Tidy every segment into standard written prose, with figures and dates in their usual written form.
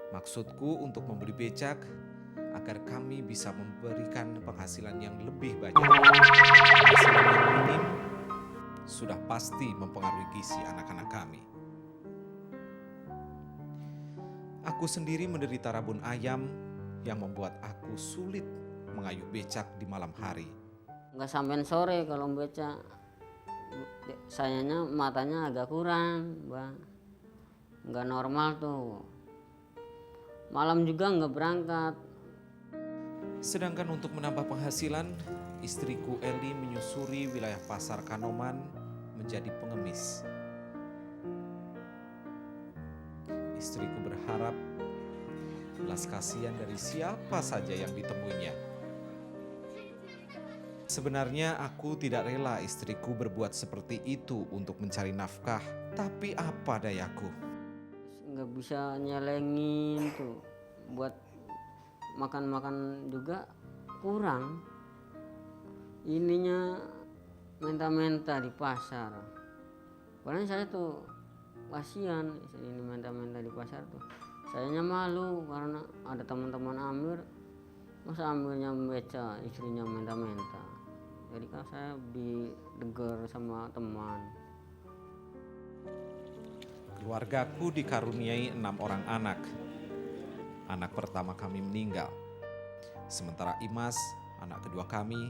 Maksudku untuk membeli becak agar kami bisa memberikan penghasilan yang lebih banyak. Penghasilan yang minim sudah pasti mempengaruhi gizi anak-anak kami. Aku sendiri menderita rabun ayam yang membuat aku sulit mengayuh becak di malam hari. Nggak sampean sore kalau beca, sayanya matanya agak kurang, Bang. Nggak normal tuh. Malam juga nggak berangkat. Sedangkan untuk menambah penghasilan, istriku Eli menyusuri wilayah pasar Kanoman menjadi pengemis. Istriku berharap belas kasihan dari siapa saja yang ditemuinya. Sebenarnya aku tidak rela istriku berbuat seperti itu untuk mencari nafkah, tapi apa dayaku? Nggak bisa nyelengin tuh, buat makan-makan juga kurang. Ininya menta-menta di pasar. Padahal saya tuh kasihan ini menta-menta di pasar tuh. Sayanya malu karena ada teman-teman Amir, masa Amirnya beca, istrinya menta-menta. Jadi kan saya didegar sama teman. Keluargaku dikaruniai 6 orang anak. Anak pertama kami meninggal. Sementara Imas, anak kedua kami,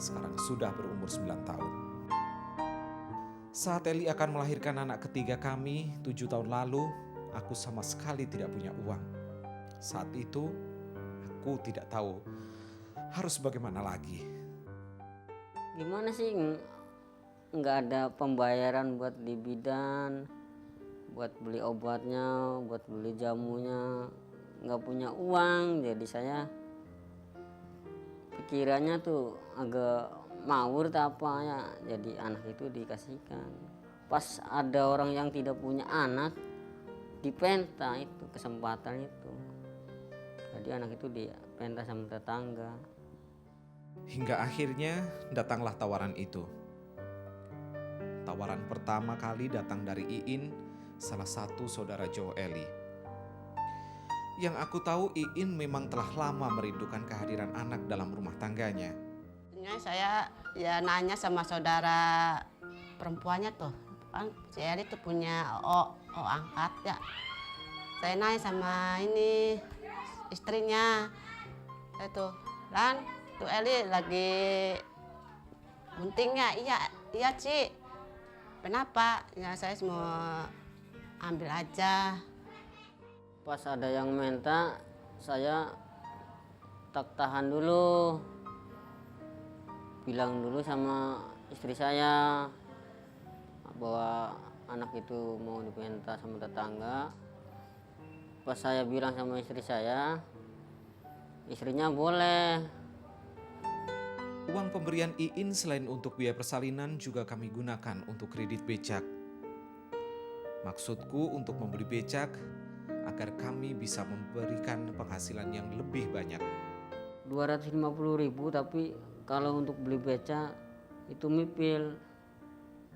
sekarang sudah berumur 9 tahun. Saat Eli akan melahirkan anak ketiga kami 7 tahun lalu, aku sama sekali tidak punya uang. Saat itu, aku tidak tahu harus bagaimana lagi. Gimana sih, nggak ada pembayaran buat di bidan, buat beli obatnya, buat beli jamunya, nggak punya uang. Jadi saya pikirannya tuh agak ngawur tak apa ya, jadi anak itu dikasihkan. Pas ada orang yang tidak punya anak, dipenta itu kesempatan itu. Jadi anak itu dipenta sama tetangga. Hingga akhirnya datanglah tawaran itu. Tawaran pertama kali datang dari Iin, salah satu saudara Joe Eli. Yang aku tahu Iin memang telah lama merindukan kehadiran anak dalam rumah tangganya. Saya ya nanya sama saudara perempuannya tuh, kan si Eli tuh punya O angkat ya. Saya nanya sama ini istrinya, saya tuh, Lan, tuh Eli lagi buntingnya, iya Ci. Kenapa? Ya saya mau ambil aja. Pas ada yang minta, saya tak tahan dulu. Bilang dulu sama istri saya bahwa anak itu mau dipenta sama tetangga. Pas saya bilang sama istri saya, istrinya boleh. Uang pemberian Iin selain untuk biaya persalinan juga kami gunakan untuk kredit becak. Maksudku untuk membeli becak agar kami bisa memberikan penghasilan yang lebih banyak. 250.000, tapi kalau untuk beli beca itu mipil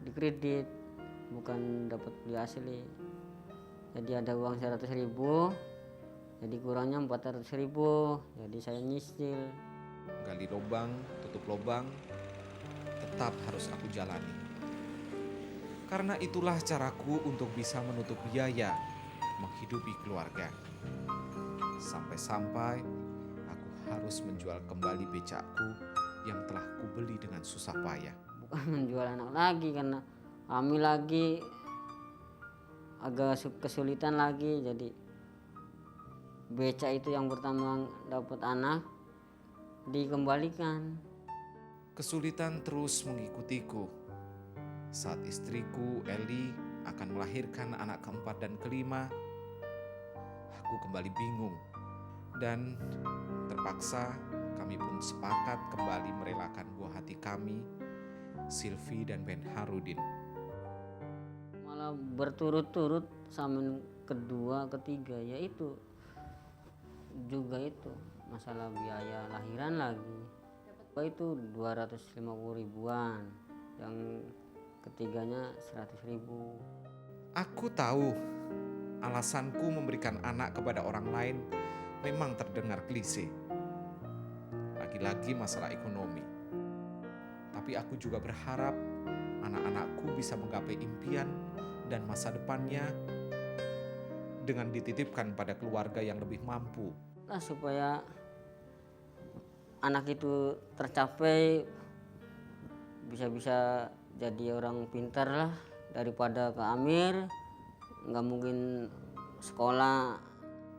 di kredit, bukan dapat beli asli. Jadi ada uang 100.000, jadi kurangnya 400.000, jadi saya nyicil. Gali lubang, tutup lubang, tetap harus aku jalani. Karena itulah caraku untuk bisa menutup biaya menghidupi keluarga. Sampai-sampai aku harus menjual kembali becakku yang telah kubeli dengan susah payah. Bukan menjual anak lagi karena hamil lagi, agak kesulitan lagi. Jadi beca itu yang pertama dapat anak dikembalikan. Kesulitan terus mengikutiku. Saat istriku Eli akan melahirkan anak keempat dan kelima, aku kembali bingung dan terpaksa kami pun sepakat kembali merelakan buah hati kami, Silvi dan Ben Harudin. Malah berturut-turut sama kedua, ketiga, yaitu juga itu masalah biaya lahiran lagi. Itu 250.000-an, yang ketiganya 100.000. Aku tahu alasanku memberikan anak kepada orang lain memang terdengar klise. Lagi-lagi masalah ekonomi. Tapi aku juga berharap anak-anakku bisa menggapai impian dan masa depannya dengan dititipkan pada keluarga yang lebih mampu. Supaya anak itu tercapai, bisa jadi orang pintar lah, daripada ke Amir nggak mungkin sekolah.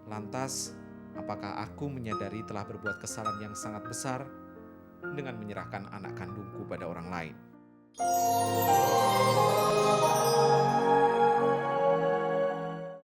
Lantas, apakah aku menyadari telah berbuat kesalahan yang sangat besar dengan menyerahkan anak kandungku pada orang lain?